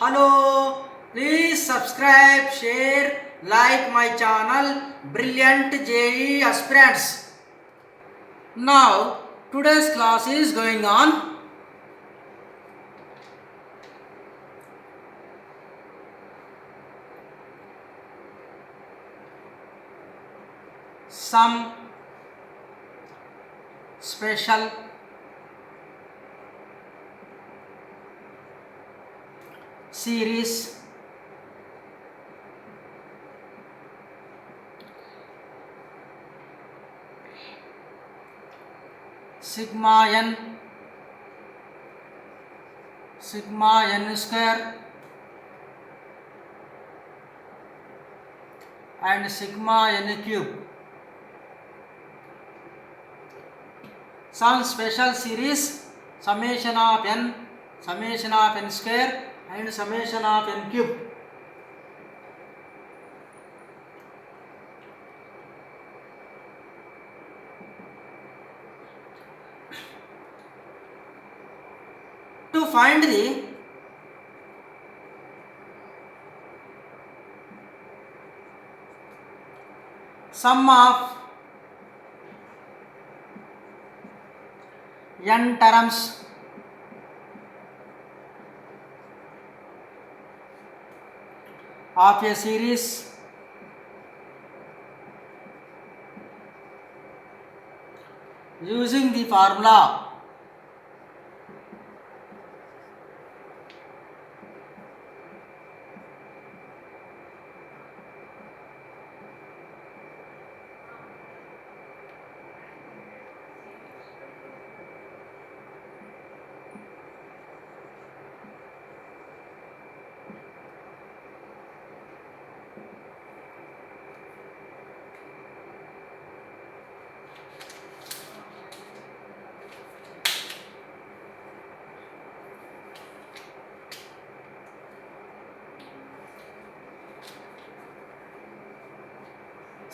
Hello, please subscribe, share, like my channel, Brilliant JE Aspirants. Now, today's class is going on. Some special series sigma n square and sigma n cube. Some special series summation of n square and summation of n cube. To find the sum of n terms of a series using the formula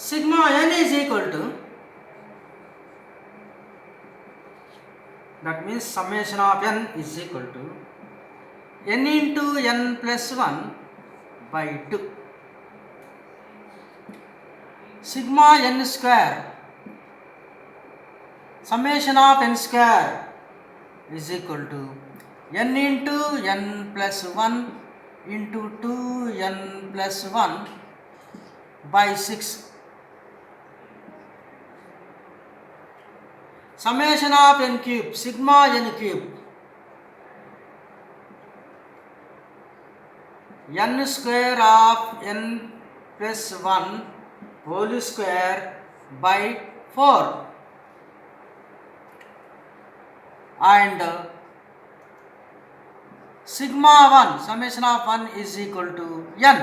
sigma n is equal to, that means summation of n is equal to n into n plus 1 by 2. Sigma n square, summation of n square is equal to n into n plus 1 into 2n plus 1 by 6. Summation of n cube, sigma n cube, n square of n plus 1 whole square by 4 and sigma 1, summation of 1 is equal to n.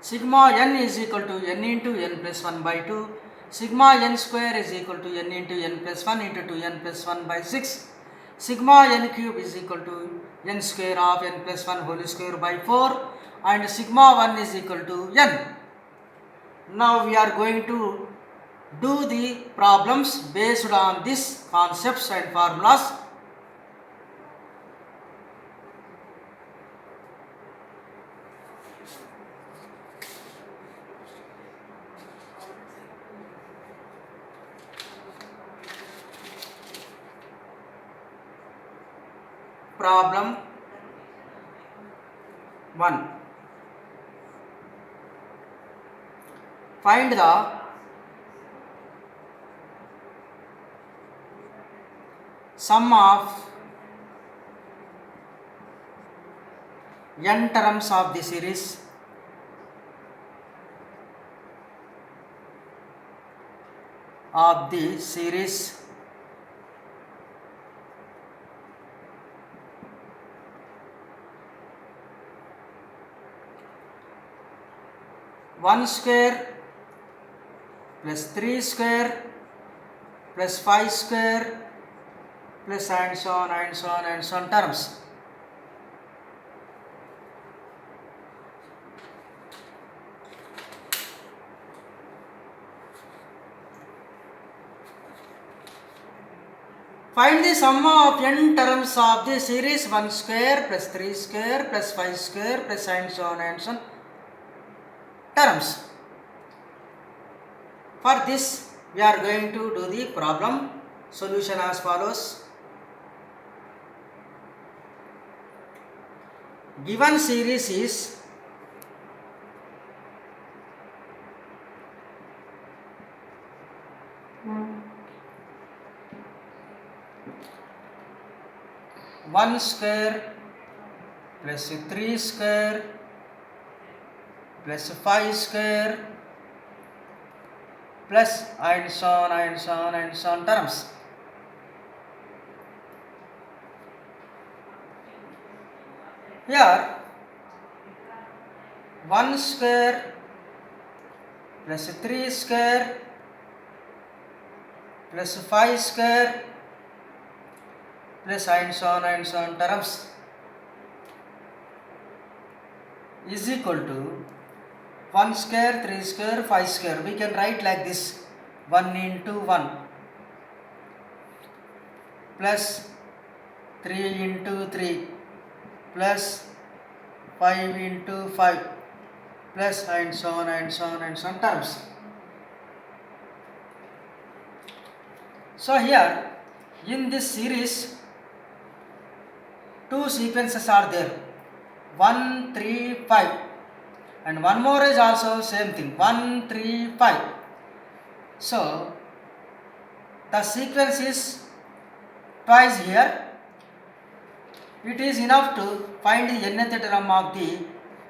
Sigma n is equal to n into n plus 1 by 2. Sigma n square is equal to n into n plus 1 into 2n plus 1 by 6. Sigma n cube is equal to n square of n plus 1 whole square by 4 and sigma 1 is equal to n. Now we are going to do the problems based on these concepts and formulas. Problem 1. Find the sum of n terms of the series one square plus 3 square plus 5 square plus and so on and so on and so on terms. Find the sum of n terms of the series 1 square plus 3 square plus 5 square plus and so on and so on terms. For this, we are going to do the problem solution as follows. Given series is one square plus 3 square plus 5 square plus and so on and so on and so on terms. Here 1 square plus 3 square plus 5 square plus and so on terms is equal to 1 square, 3 square, 5 square. We can write like this: 1 into 1 plus 3 into 3 plus 5 into 5 plus and so on terms. So here in this series, two sequences are there, 1, 3, 5, and one more is also same thing, 1, 3, 5. So the sequence is twice here. It is enough to find the nth term of the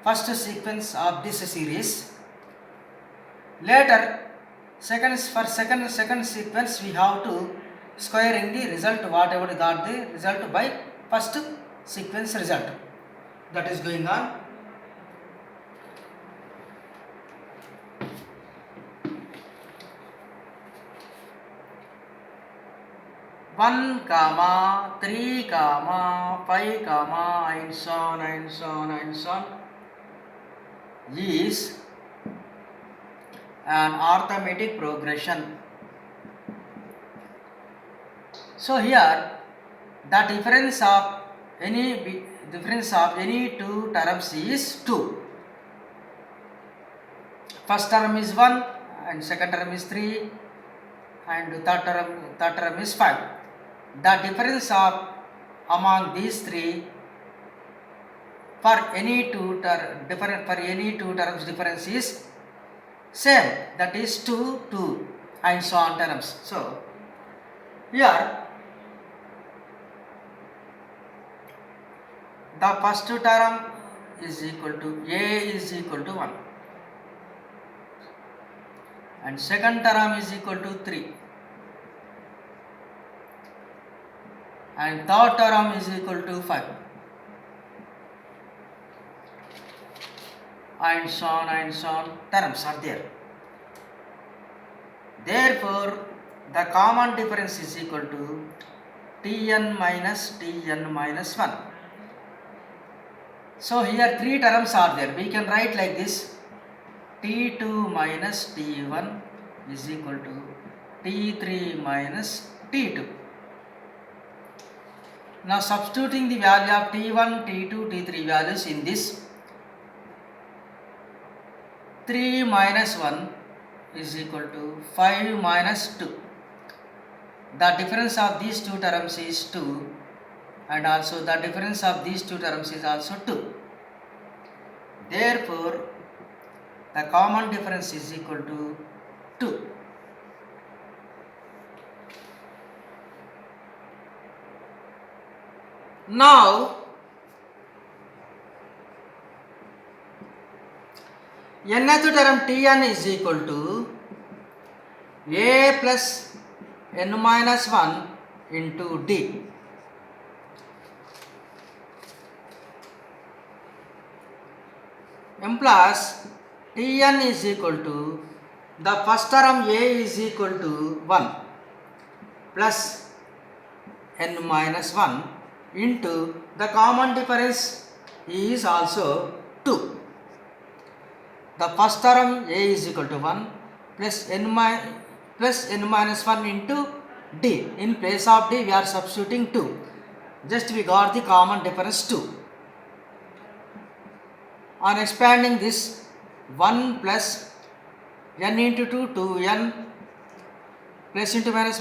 first sequence of this series. Later, second sequence, we have to squaring the result, whatever got the result by first sequence result. That is going on. One comma 3 comma 5 comma and so on is an arithmetic progression. So here the difference of any two terms is 2. First term is 1 and second term is 3 and third term is 5. The difference of among these three for any two terms difference is same, that is 2 and so on terms. So here the first term is equal to a is equal to 1 and second term is equal to 3 and third term is equal to 5 and so on terms are there. Therefore the common difference is equal to Tn minus 1. So here three terms are there. We can write like this: T2 minus T1 is equal to T3 minus T2. Now substituting the value of T1, T2, T3 values in this, 3 minus 1 is equal to 5 minus 2. The difference of these two terms is 2 and also the difference of these two terms is also 2. Therefore, the common difference is equal to 2. Now, nth term Tn is equal to a plus n minus 1 into d. Implies Tn is equal to the first term a is equal to 1 plus n minus 1 into the common difference is also 2. The first term a is equal to 1 plus n minus 1 into D. In place of D we are substituting 2. Just we got the common difference 2. On expanding this, 1 plus n into 2, 2n plus into minus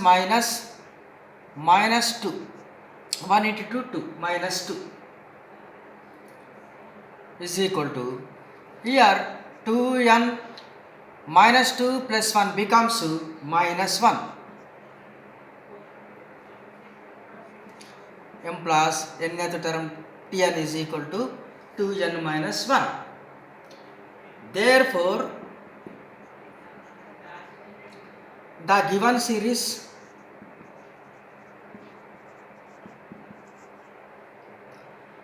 2. 1 into 2, 2 minus 2 is equal to, here 2n minus 2 plus 1 becomes minus 1. M plus nth term Tn is equal to 2n minus 1. Therefore, the given series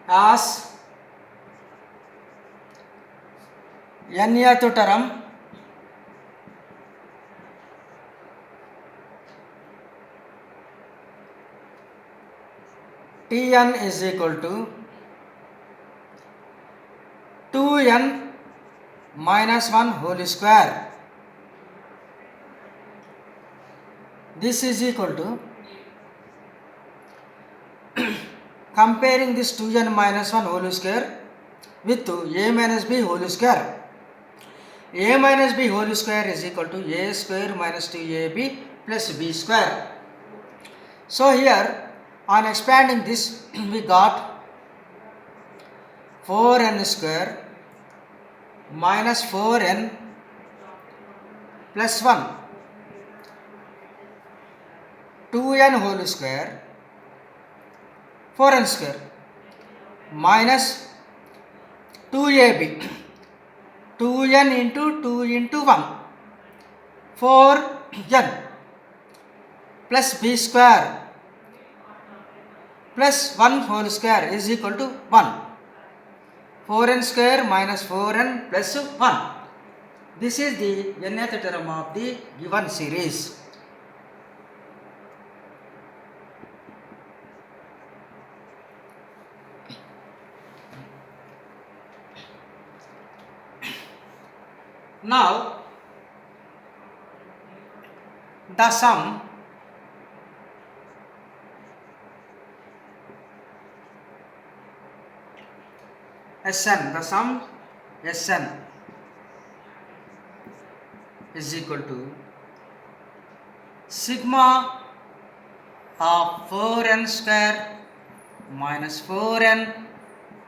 as nth term Tn is equal to 2n minus 1 whole square. This is equal to, comparing this 2n minus 1 whole square with a minus b whole square. A minus b whole square is equal to a square minus 2ab plus b square. So here on expanding this we got 4n square minus 4n plus 1, 2n whole square, 4n square minus 2ab, 2n into 2 into 1, 4n plus b square plus 1 whole square is equal to 1. 4n square minus 4n plus 1. This is the nth term of the given series. Now, the sum Sn, the sum Sn is equal to sigma of 4n square minus 4n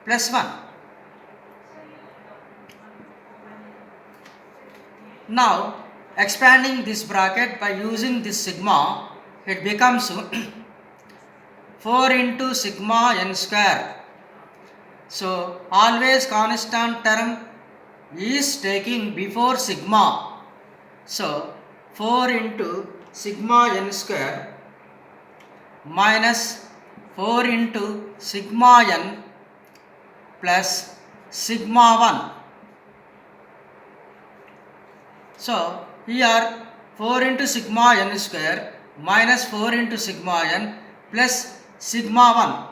plus 1. Now, expanding this bracket by using this sigma, it becomes 4 into sigma n square. So, always constant term is taking before sigma. So, 4 into sigma n square minus 4 into sigma n plus sigma 1. So, here 4 into sigma n square minus 4 into sigma n plus sigma 1.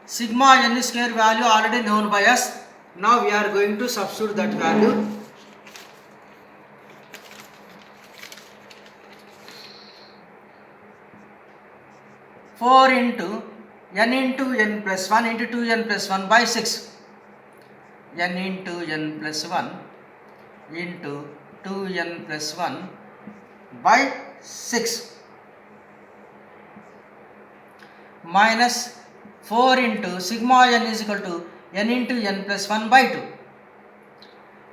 Sigma n square value already known by us. Now we are going to substitute that value. Four into n plus 1 into 2n plus 1 by 6. N into n plus 1 into 2n plus 1 by 6 minus 4 into sigma n is equal to n into n plus 1 by 2.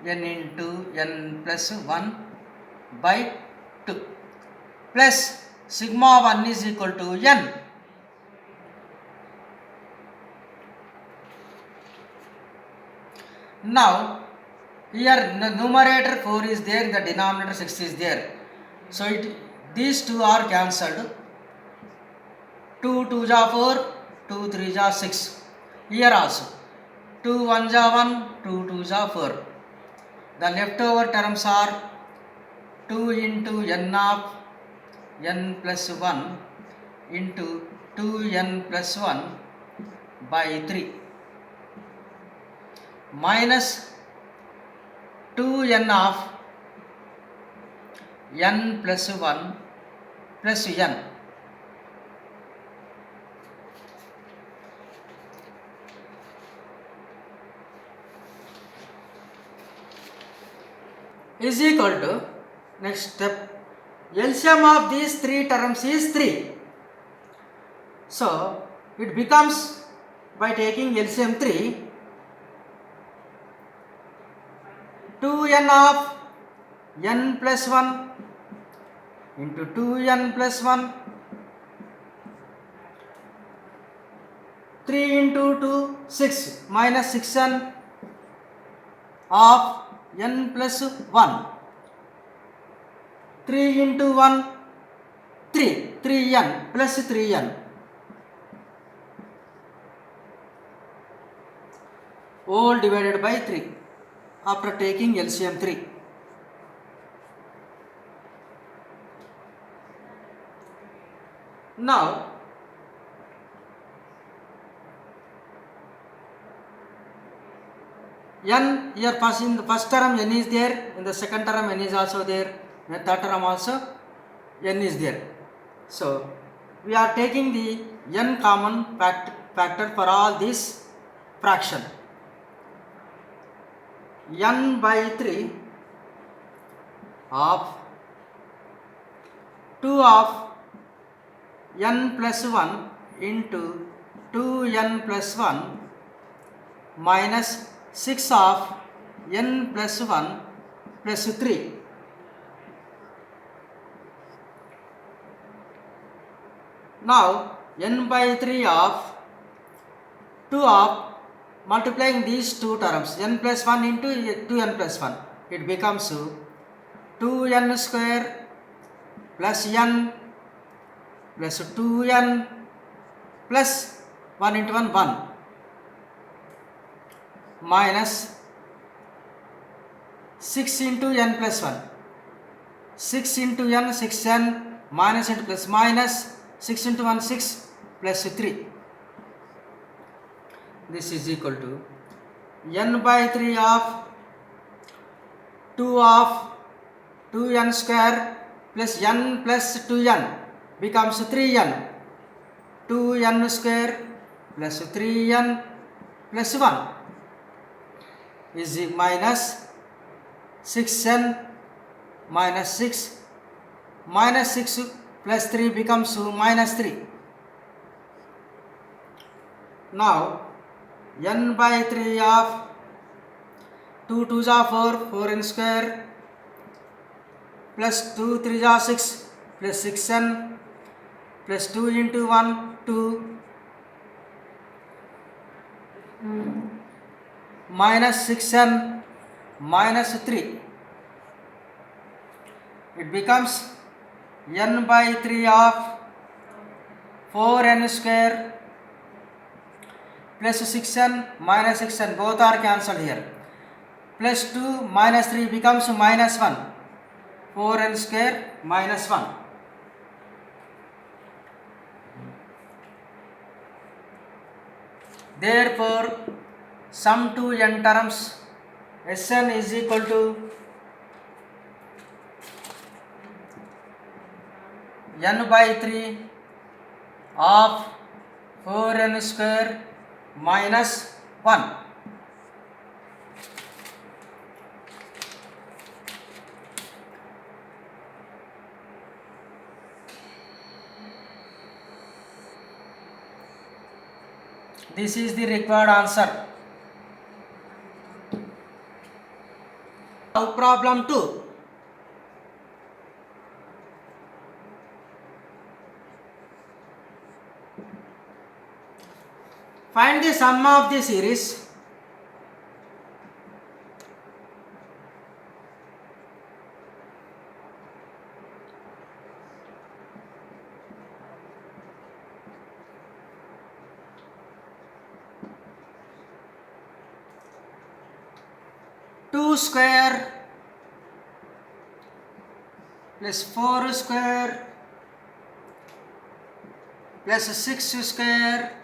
N into n plus 1 by 2 plus sigma 1 is equal to n. Now, here the numerator 4 is there, the denominator 6 is there. So, these two are cancelled. 2 2s are 4, 2 3s are 6. Here also 2 1s are 1, 2 2s are 4. The leftover terms are 2 into n of n plus 1 into 2n plus 1 by 3 minus 2n of n plus 1 plus n. Is equal to, next step, LCM of these three terms is 3. So it becomes, by taking LCM 3, 2n of n plus 1 into 2n plus 1, 3 into 2, 6, minus 6n of n plus 1, 3 into 1, 3, 3n plus 3n, all divided by 3 after taking LCM 3. Now n here first, in the first term n is there, in the second term n is also there, in the third term also n is there. So we are taking the n common factor for all these fraction. N by 3 of 2 of n plus 1 into 2n plus 1 minus 6 of n plus 1 plus 3. Now n by 3 of 2 of multiplying these two terms, n plus 1 into 2n plus 1, it becomes 2n square plus n plus 2n plus 1 into 1, 1 minus 6 into n plus 1, 6 into n, 6n, minus into plus, minus 6 into 1, 6 plus 3. This is equal to n by 3 of 2 of 2n square plus n plus 2n becomes 3n, 2n square plus 3n plus 1 is minus 6n minus 6, minus 6 plus 3 becomes minus 3. Now n by 3 of 2 2s are 4, 4n square plus 2 3s are 6 plus 6n plus 2 into 1, 2 minus 6n minus 3. It becomes n by 3 of 4n square plus 6n minus 6n, both are cancelled here, plus 2 minus 3 becomes minus 1, 4n square minus 1. Therefore sum to n terms Sn is equal to n by 3 of 4n square minus 1. This is the required answer. Now problem 2. Find the sum of the series two square plus 4 square plus 6 square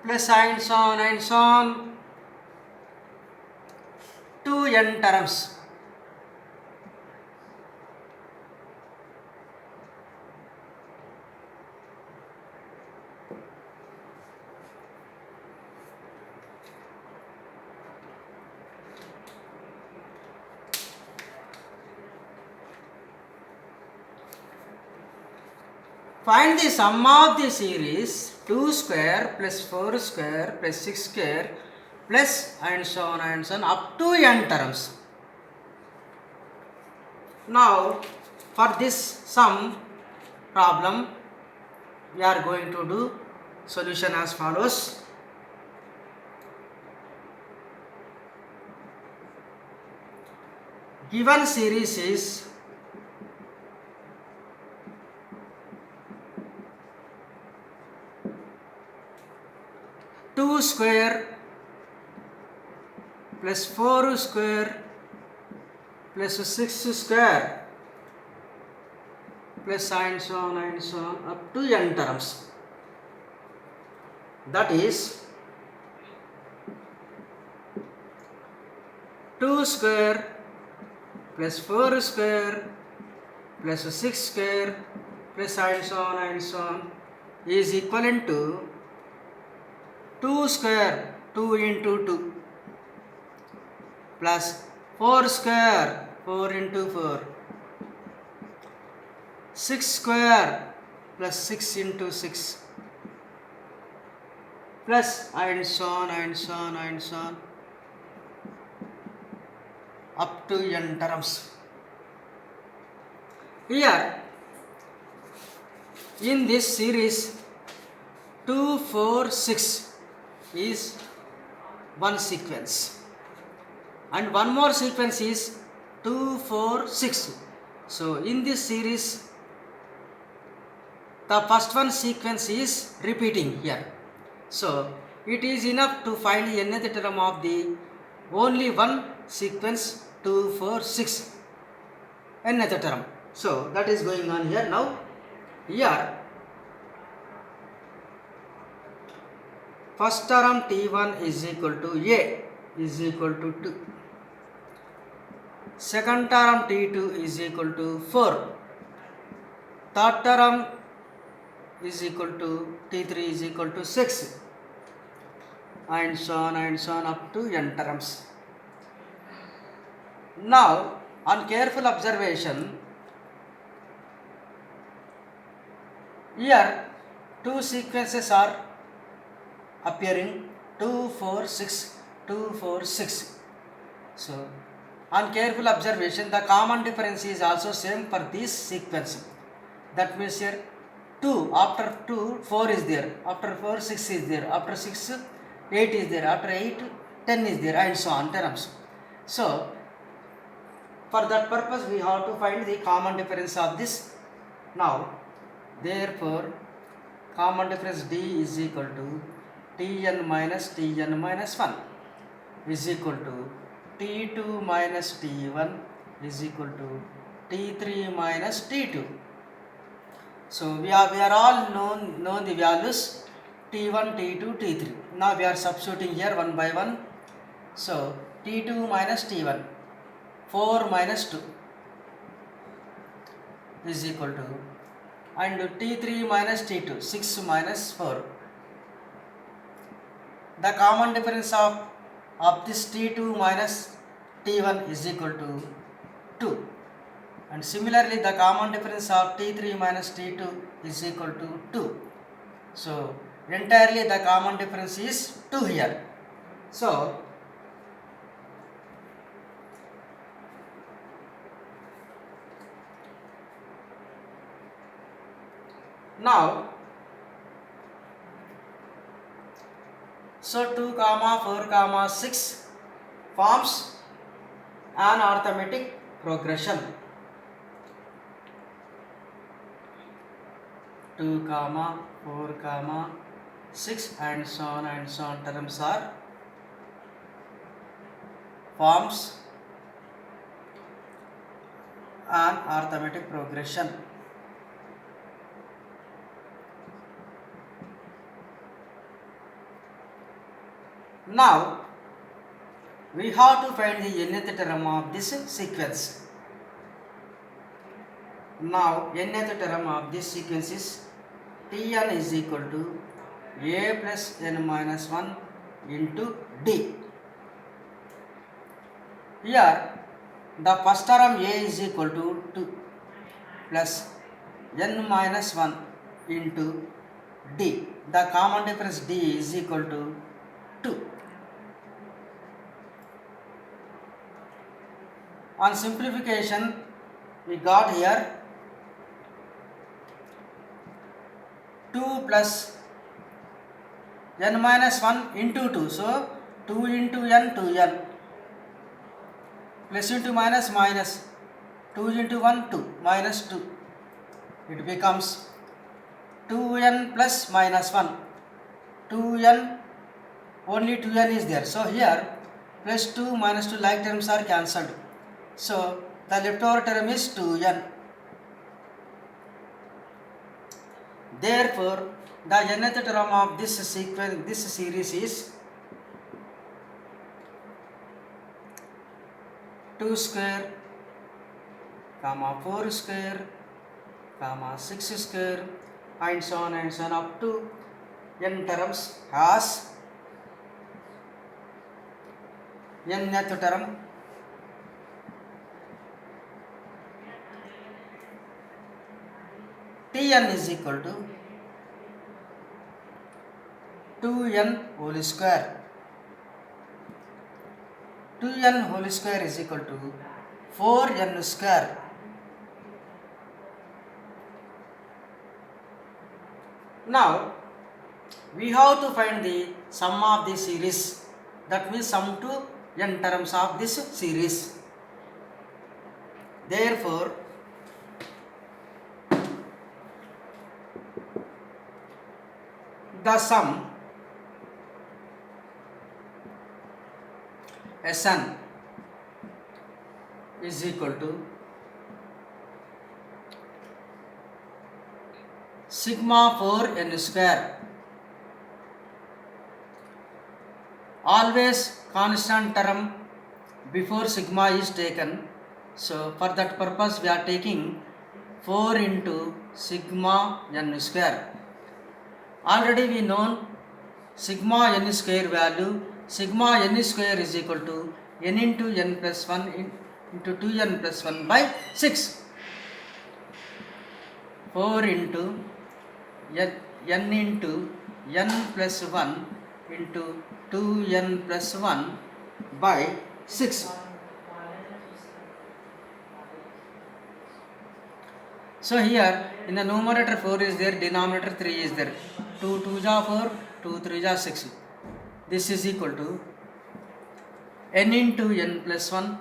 plus and so on to n terms. Find the sum of the series 2 square plus 4 square plus 6 square plus and so on up to n terms. Now for this sum problem we are going to do solution as follows. Given series is 2 square plus 4 square plus 6 square plus and so on up to n terms. That is 2 square plus 4 square plus 6 square plus and so on is equivalent to 2 square 2 into 2 plus 4 square 4 into 4, 6 square plus 6 into 6 plus and so on up to n terms. Here in this series 2, 4, 6 is one sequence and one more sequence is 2, 4, 6. So in this series the first one sequence is repeating here. So it is enough to find the nth term of the only one sequence 2, 4, 6 nth term. So that is going on here. Now here first term T1 is equal to A is equal to 2. Second term T2 is equal to 4. Third term is equal to T3 is equal to 6 and so on up to n terms. Now on careful observation, here two sequences are appearing 2, 4, 6, 2, 4, 6. So on careful observation the common difference is also same for this sequence. That means here 2, after 2 4 is there, after 4 6 is there, after 6 8 is there, after 8 10 is there and so on terms. So for that purpose we have to find the common difference of this. Now therefore common difference D is equal to Tn minus 1 is equal to T2 minus T1 is equal to T3 minus T2. So we are all known the values T1, T2, T3. Now we are substituting here one by one. So T2 minus T1, 4 minus 2 is equal to, and T3 minus T2, 6 minus 4. The common difference of this T2 minus T1 is equal to 2. And similarly the common difference of T3 minus T2 is equal to 2. So entirely the common difference is 2 here. So now 2, 4, 6 forms an arithmetic progression. 2, 4, 6 and so on terms are forms an arithmetic progression. Now we have to find the nth term of this sequence. Now nth term of this sequence is Tn is equal to A plus n minus 1 into D. Here the first term A is equal to 2 plus n minus 1 into d. The common difference d is equal to 2. On simplification, we got here 2 plus n minus 1 into 2. So 2 into n to n, plus into minus minus, 2 into 1 2 minus 2. It becomes 2n plus minus 1. 2n, only 2n is there. So here plus 2 minus 2 like terms are cancelled. So the leftover term is 2n. Therefore, the nth term of this series is 2 square, 4 square, 6 square, and so on up to n terms as nth term. Tn is equal to 2n whole square. 2n whole square is equal to 4n square. Now we have to find the sum of the series, that means sum to n terms of this series. Therefore, the sum Sn is equal to sigma 4n square. Always constant term before sigma is taken. So for that purpose we are taking 4 into sigma n square. Already we know sigma n square value. Sigma n square is equal to n into n plus 1 into 2n plus 1 by 6. 4 into n into n plus 1 into 2n plus 1 by 6. So here in the numerator 4 is there, denominator 3 is there. 2 2 ja 4, 2 3 ja 6. This is equal to n into n plus 1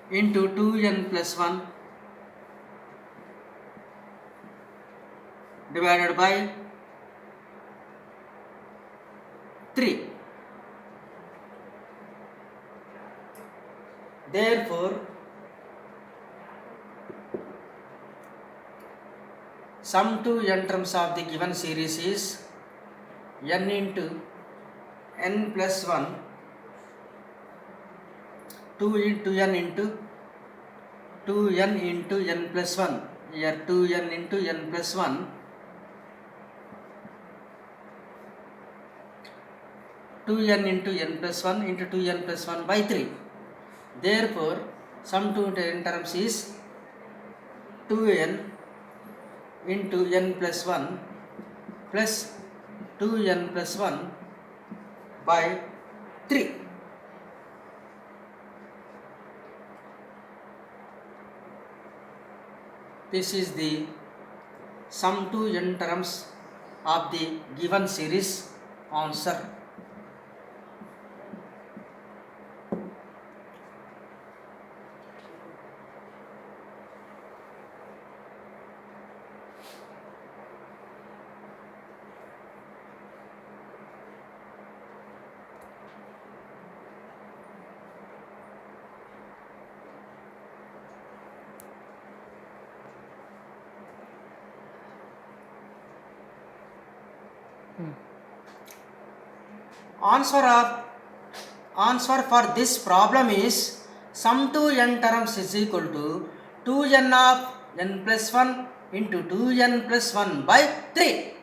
into 2n plus 1 divided by 3. Therefore, sum to n terms of the given series is n into n plus 1, 2 into n into 2n into n plus 1. Here 2n into n plus 1 2n into n plus 1 into 2n plus 1 by 3. Therefore, sum to n terms is 2n into n plus 1 plus 2n plus 1 by 3. This is the sum to n terms of the given series answer. Answer for this problem is sum to n terms is equal to 2n of n plus 1 into 2n plus 1 by 3.